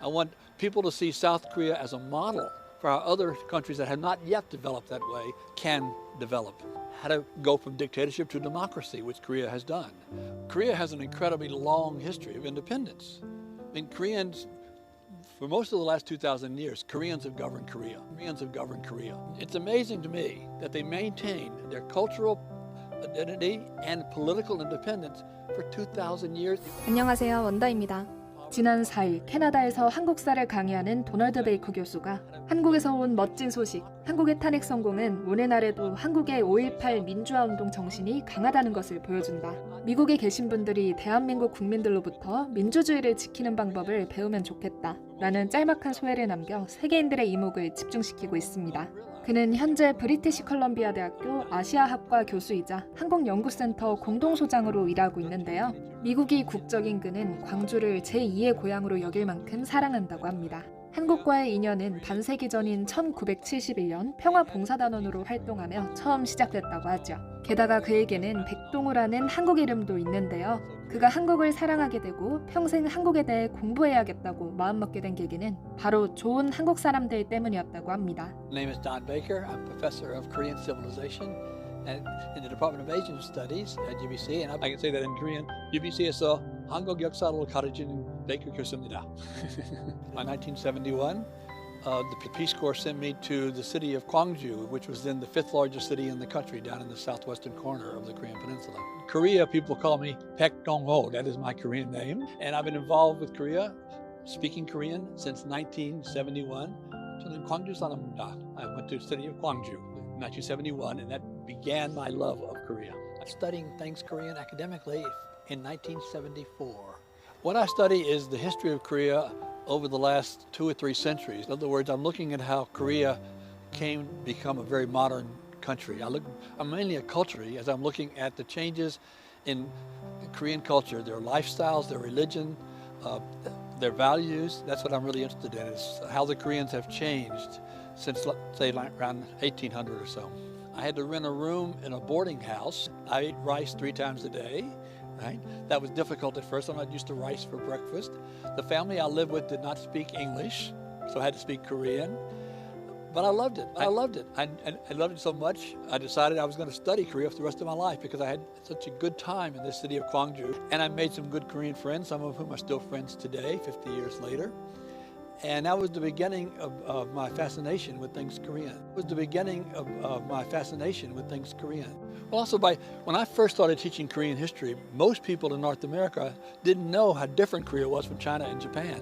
I want people to see South Korea as a model for how other countries that have not yet developed that way can develop. How to go from dictatorship to democracy, which Korea has done. Korea has an incredibly long history of independence. I mean, Koreans, for most of the last 2,000 years, Koreans have governed Korea. Koreans have governed Korea. It's amazing to me that they maintained their cultural identity and political independence for 2,000 years. 안녕하세요, 원다입니다. 지난 4일 캐나다에서 한국사를 강의하는 도널드 베이커 교수가 한국에서 온 멋진 소식, 한국의 탄핵 성공은 오늘날에도 한국의 5.18 민주화운동 정신이 강하다는 것을 보여준다. 미국에 계신 분들이 대한민국 국민들로부터 민주주의를 지키는 방법을 배우면 좋겠다 라는 짤막한 소회를 남겨 세계인들의 이목을 집중시키고 있습니다. 그는 현재 브리티시 컬럼비아 대학교 아시아학과 교수이자 한국연구센터 공동소장으로 일하고 있는데요. 미국이 국적인 그는 광주를 제2의 고향으로 여길 만큼 사랑한다고 합니다. 한국과의 인연은 반세기 전인 1971년 평화봉사단원으로 활동하며 처음 시작됐다고 하죠. 게다가 그에게는 백동우라는 한국 이름도 있는데요. 그가 한국을 사랑하게 되고 평생 한국에 대해 공부해야겠다고 마음먹게 된 계기는 바로 좋은 한국 사람들 때문이었다고 합니다. My name is Don Baker. I'm professor of Korean civilization and in the Department of Asian Studies at UBC. And I can say that in Korean, UBC에서 한국 역사를 가르치는 베이커 교수입니다. In 1971, the Peace Corps sent me to the city of Gwangju, which was then the fifth largest city in the country down in the southwestern corner of the Korean Peninsula. Korea, people call me Paek Dong-ho. That is my Korean name. And I've been involved with Korea, speaking Korean, since 1971. 저는 광주 사람입니다. I went to the city of Gwangju in 1971, and that began my love of Korea. I'm studying things Korean academically in 1974. What I study is the history of Korea over the last 2 or 3 centuries. In other words, I'm looking at how Korea came to become a very modern country. I'm mainly a culturist as I'm looking at the changes in Korean culture, their lifestyles, their religion, their values. That's what I'm really interested in, is how the Koreans have changed since, say, around 1800 or so. I had to rent a room in a boarding house. I ate rice 3 times a day. Right? That was difficult at first. I'm not used to rice for breakfast. The family I lived with did not speak English, so I had to speak Korean. But I loved it. I loved it. I loved it so much, I decided I was going to study Korea for the rest of my life because I had such a good time in this city of Gwangju. And I made some good Korean friends, some of whom are still friends today, 50 years later. And that was the beginning of my fascination with things Korean. It was the beginning of my fascination with things Korean. Well, also when I first started teaching Korean history, most people in North America didn't know how different Korea was from China and Japan.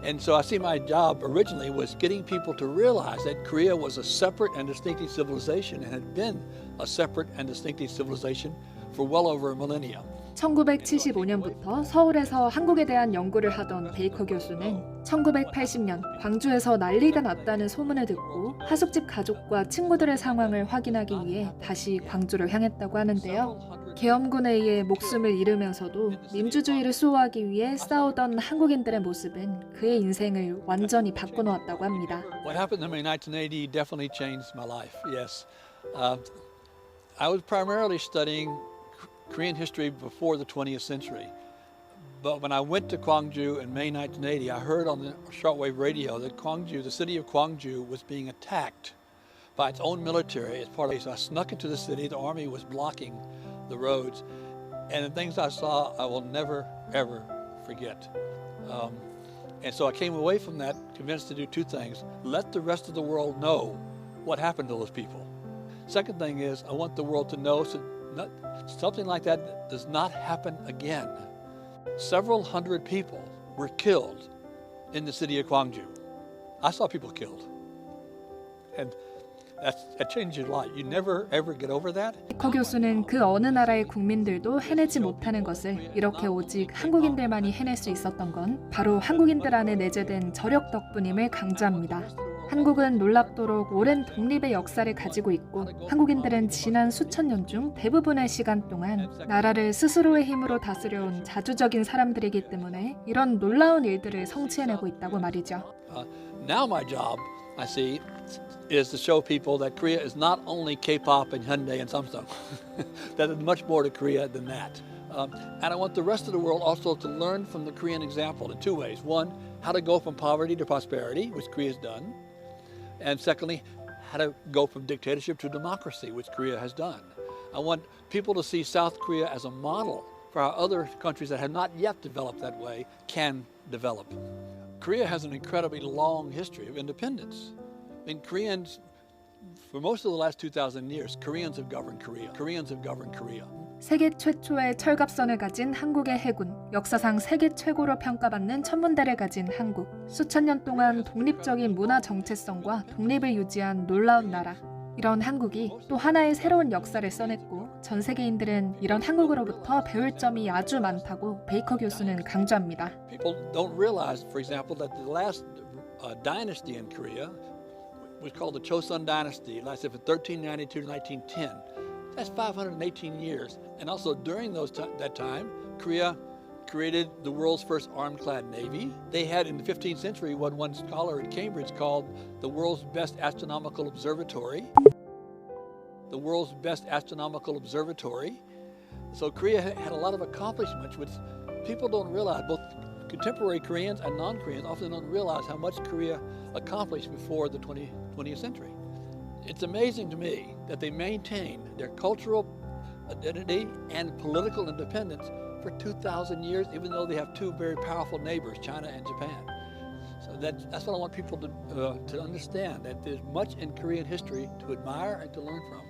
And so I see my job originally was getting people to realize that Korea was a separate and distinctive civilization and had been a separate and distinctive civilization for well over a millennium. 1975년부터 서울에서 한국에 대한 연구를 하던 베이커 교수는 1980년 광주에서 난리가 났다는 소문을 듣고 하숙집 가족과 친구들의 상황을 확인하기 위해 다시 광주를 향했다고 하는데요. 계엄군에 의해 목숨을 잃으면서도 민주주의를 수호하기 위해 싸우던 한국인들의 모습은 그의 인생을 완전히 바꿔놓았다고 합니다. What happened to me in 1980 definitely changed my life. Yes, I was primarily studying Korean history before the 20th century. But when I went to Gwangju in May 1980, I heard on the shortwave radio that Gwangju, the city of Gwangju, was being attacked by its own military as part of it. So I snuck into the city. The army was blocking the roads. And the things I saw, I will never, ever forget. And so I came away from that convinced to do 2 things. Let the rest of the world know what happened to those people. Second thing is, I want the world to know something like that does not happen again. Several hundred people were killed in the city of Gwangju. I saw people killed. And that changed your life. You never ever get over that. 베이커 교수는 그 어느 나라의 국민들도 해내지 못하는 것을 이렇게 오직 한국인들만이 해낼 수 있었던 건 바로 한국인들 안에 내재된 저력 덕분임을 강조합니다. 한국은 놀랍도록 오랜 독립의 역사를 가지고 있고 한국인들은 지난 수천 년 중 대부분의 시간 동안 나라를 스스로의 힘으로 다스려온 자주적인 사람들이기 때문에 이런 놀라운 일들을 성취해내고 있다고 말이죠. Now my job, I see, is to show people that Korea is not only K-pop and Hyundai and Samsung. That is much more to Korea than that. And I want the rest of the world also to learn from the Korean example in 2 ways. One, how to go from poverty to prosperity, which Korea has done. And secondly, how to go from dictatorship to democracy, which Korea has done. I want people to see South Korea as a model for how other countries that have not yet developed that way can develop. Korea has an incredibly long history of independence. I mean, Koreans, for most of the last 2,000 years, Koreans have governed Korea. Koreans have governed Korea. 세계 최초의 철갑선을 가진 한국의 해군, 역사상 세계 최고로 평가받는 천문대를 가진 한국. 수천 년 동안 독립적인 문화 정체성과 독립을 유지한 놀라운 나라. 이런 한국이 또 하나의 새로운 역사를 써냈고 전 세계인들은 이런 한국으로부터 배울 점이 아주 많다고 베이커 교수는 강조합니다. People don't realize, for example, that the last dynasty in Korea was called the Chosun Dynasty. It lasted from 1392 to 1910. That's 518 years. And also during that time, Korea created the world's first armed-clad navy. They had in the 15th century what one scholar at Cambridge called the world's best astronomical observatory. The world's best astronomical observatory. So Korea had a lot of accomplishments which people don't realize. Both contemporary Koreans and non-Koreans often don't realize how much Korea accomplished before the 20th century. It's amazing to me that they maintained their cultural identity and political independence for 2,000 years, even though they have two very powerful neighbors, China and Japan. So that's what I want people to understand, that there's much in Korean history to admire and to learn from.